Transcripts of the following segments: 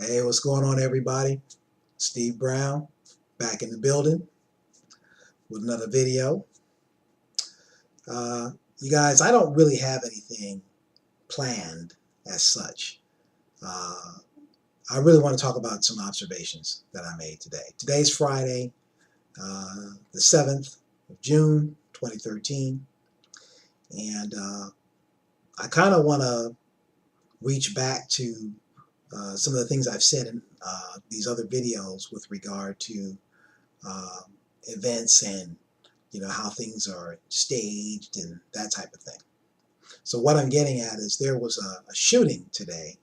Hey, what's going on, everybody? Steve Brown back in the building with another video. Uh, you guys, I don't really have anything planned as such. Uh, I really want to talk about some observations that I made today. Today's Friday, the 7th of June, 2013, and I kind of want to reach back to some of the things I've said in these other videos with regard to uh, events and how things are staged and that type of thing. So what I'm getting at is there was a shooting today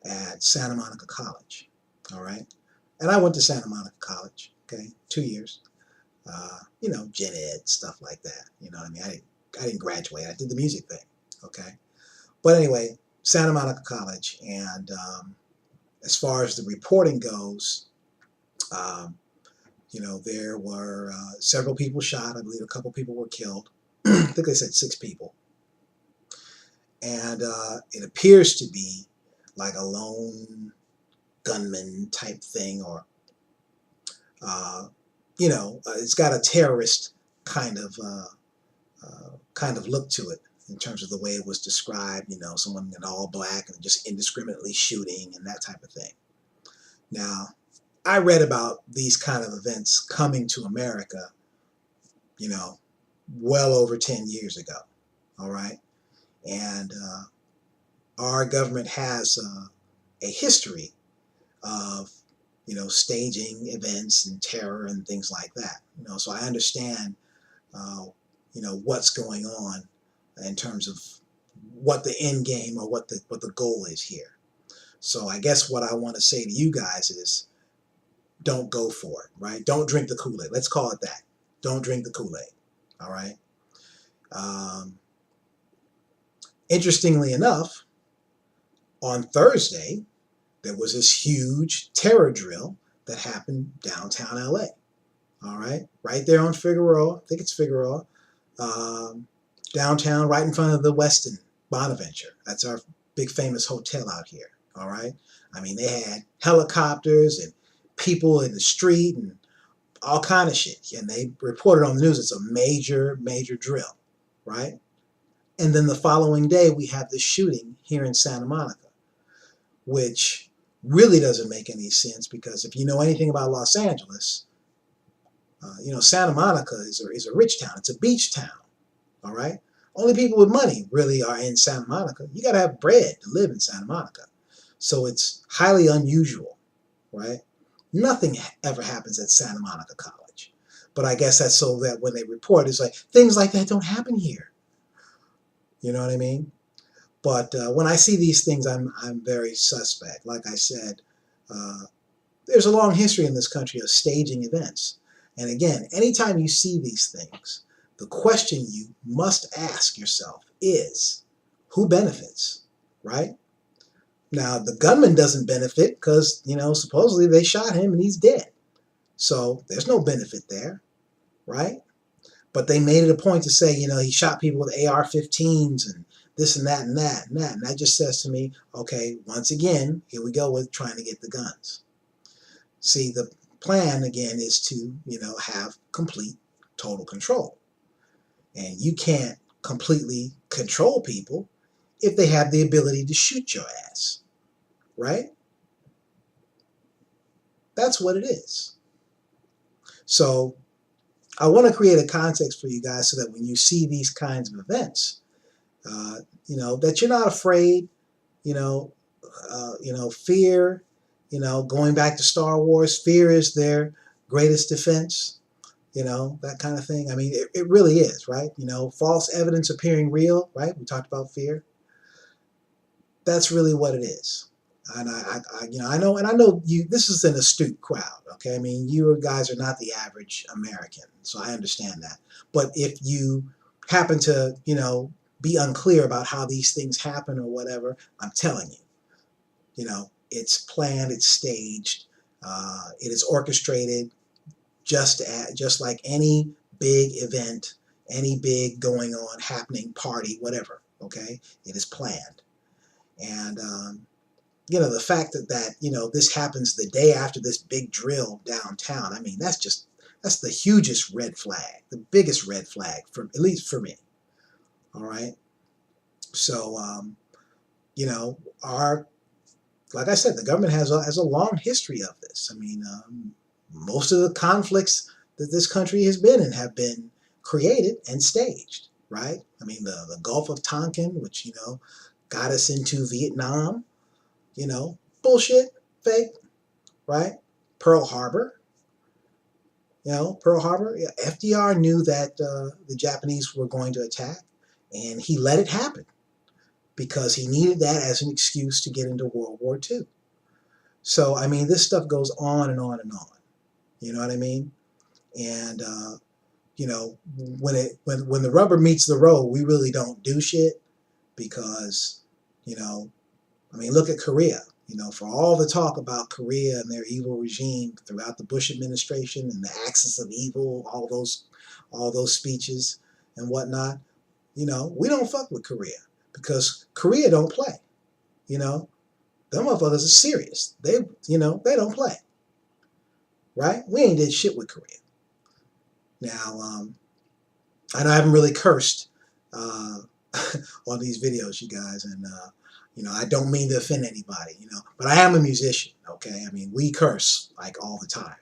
at Santa Monica College, all right? And I went to Santa Monica College, okay, 2 years. Gen ed, stuff like that. You know what I mean? I didn't graduate. I did the music thing, okay? But anyway, Santa Monica College, and as far as the reporting goes, um, there were several people shot. I believe a couple people were killed. I think they said 6 people. And it appears to be like a lone gunman type thing, or, it's got a terrorist kind of look to it in terms of the way it was described, someone in all black and just indiscriminately shooting and that type of thing. Now, I read about these kind of events coming to America, well over 10 years ago, all right? And our government has a history of, staging events and terror and things like that. So I understand, what's going on in terms of what the end game or what the goal is here. So I guess what I want to say to you guys is, don't go for it, right? Don't drink the Kool-Aid. Let's call it that. Don't drink the Kool-Aid, all right? Interestingly enough, on Thursday, there was this huge terror drill that happened downtown LA, all right? Right there on Figueroa, I think it's Figueroa, downtown, right in front of the Westin Bonaventure. That's our big famous hotel out here, all right? I mean, they had helicopters and people in the street and all kind of shit. And they reported on the news it's a major, major drill, right? And then the following day, we have this shooting here in Santa Monica, which really doesn't make any sense, because if you know anything about Los Angeles, Santa Monica is a rich town. It's a beach town, all right? Only people with money really are in Santa Monica. You got to have bread to live in Santa Monica. So it's highly unusual, right? Nothing ever happens at Santa Monica College. But I guess that's so that when they report, it's like, things like that don't happen here. You know what I mean? But when I see these things, I'm very suspect. Like I said, there's a long history in this country of staging events. And again, anytime you see these things, the question you must ask yourself is, who benefits, right? Now, the gunman doesn't benefit because, supposedly they shot him and he's dead. So there's no benefit there, right? But they made it a point to say, he shot people with AR-15s and this and that and that and that. And that just says to me, okay, once again, here we go with trying to get the guns. See, the plan, again, is to, have complete, total control. And you can't completely control people if they have the ability to shoot your ass, right? That's what it is. So I want to create a context for you guys so that when you see these kinds of events, that you're not afraid, fear, going back to Star Wars, fear is their greatest defense, that kind of thing. I mean, it really is, right? False evidence appearing real, right? We talked about fear. That's really what it is. And I know you, this is an astute crowd, okay? I mean, you guys are not the average American, so I understand that. But if you happen to, be unclear about how these things happen or whatever, I'm telling you, it's planned, it's staged, it is orchestrated, just like any big event, any big going on, happening, party, whatever, okay? It is planned. And, the fact that this happens the day after this big drill downtown. I mean, that's the hugest red flag, the biggest red flag for at least for me. All right. So our like I said, the government has a long history of this. I mean, most of the conflicts that this country has been in have been created and staged, right? I mean, the Gulf of Tonkin, which got us into Vietnam, bullshit, fake, right? Pearl Harbor, Pearl Harbor. Yeah, FDR knew that the Japanese were going to attack, and he let it happen because he needed that as an excuse to get into World War II. So, I mean, this stuff goes on and on and on. You know what I mean? And when the rubber meets the road, we really don't do shit because, I mean, look at Korea. For all the talk about Korea and their evil regime throughout the Bush administration and the axis of evil, all those speeches and whatnot, we don't fuck with Korea because Korea don't play. Them motherfuckers are serious. They don't play. Right? We ain't did shit with Korea. Now, I know I haven't really cursed on these videos, you guys, and I don't mean to offend anybody, but I am a musician, okay? I mean, we curse like all the time.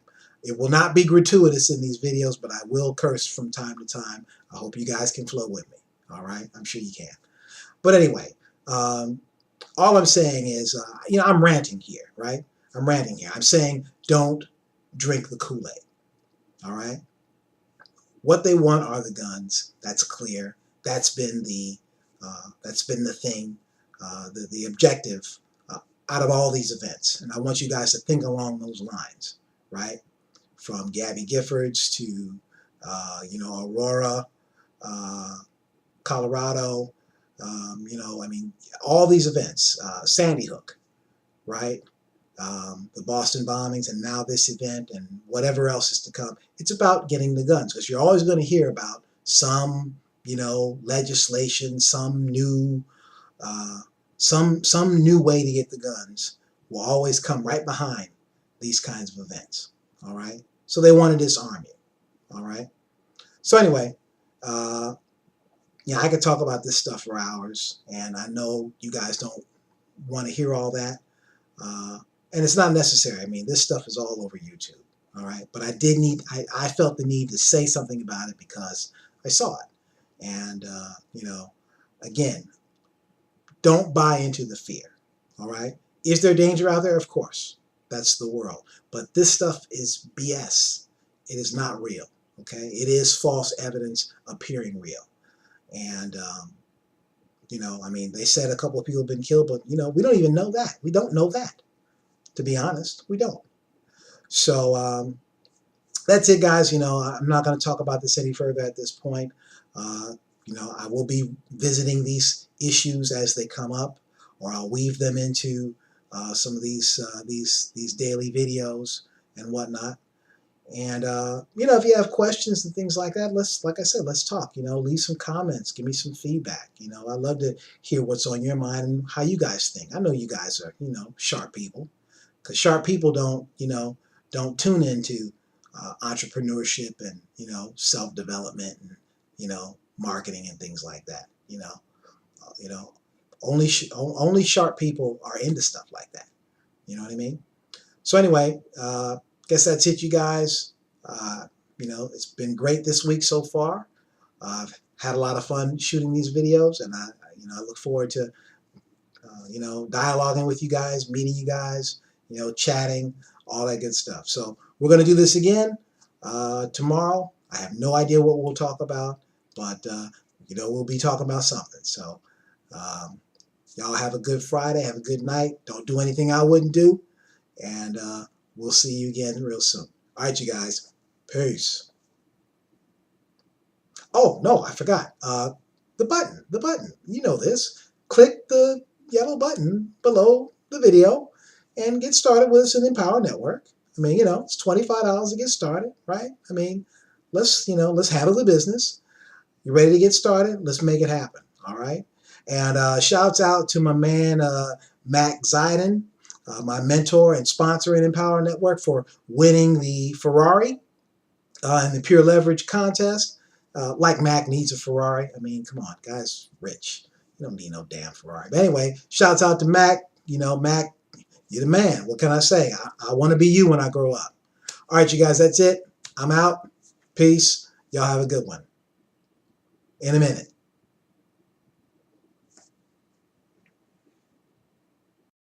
It will not be gratuitous in these videos, but I will curse from time to time. I hope you guys can flow with me, all right? I'm sure you can. But anyway, all I'm saying is, I'm ranting here, right? I'm ranting here. I'm saying don't drink the Kool-Aid, all right? What they want are the guns. That's clear. That's been the thing, the objective out of all these events. And I want you guys to think along those lines, right? From Gabby Giffords to Aurora, Colorado. I mean, all these events, Sandy Hook, right? The Boston bombings, and now this event, and whatever else is to come. It's about getting the guns, because you're always going to hear about some, legislation, some new way to get the guns will always come right behind these kinds of events. All right. So they want to disarm you. All right. So anyway, I could talk about this stuff for hours, and I know you guys don't want to hear all that. And it's not necessary. I mean, this stuff is all over YouTube. All right. But I felt the need to say something about it because I saw it. And, again, don't buy into the fear. All right. Is there danger out there? Of course. That's the world. But this stuff is BS. It is not real. Okay. It is false evidence appearing real. And, I mean, they said a couple of people have been killed, but, we don't even know that. We don't know that. To be honest, we don't. So that's it, guys. I'm not going to talk about this any further at this point. I will be visiting these issues as they come up, or I'll weave them into some of these daily videos and whatnot. And if you have questions and things like that, like I said, let's talk. Leave some comments, give me some feedback. I love to hear what's on your mind and how you guys think. I know you guys are, sharp people. Because sharp people don't tune into entrepreneurship and self-development and marketing and things like that. Only sharp people are into stuff like that. You know what I mean? So anyway, guess that's it, you guys. It's been great this week so far. I've had a lot of fun shooting these videos, and I look forward to dialoguing with you guys, meeting you guys. Chatting, all that good stuff. So we're going to do this again tomorrow. I have no idea what we'll talk about, but, we'll be talking about something. So y'all have a good Friday. Have a good night. Don't do anything I wouldn't do. And we'll see you again real soon. All right, you guys. Peace. Oh, no, I forgot. The button. You know this. Click the yellow button below the video and get started with us in the Empower Network. I mean, it's $25 to get started, right? I mean, let's handle the business. You ready to get started? Let's make it happen, all right? And shouts out to my man, Mac Ziden. my mentor and sponsor in Empower Network, for winning the Ferrari in the Pure Leverage contest. Like Mac needs a Ferrari. I mean, come on, guy's rich. You don't need no damn Ferrari. But anyway, shouts out to Mac. You know, Mac, you're the man. What can I say? I want to be you when I grow up. All right, you guys, that's it. I'm out. Peace. Y'all have a good one. In a minute.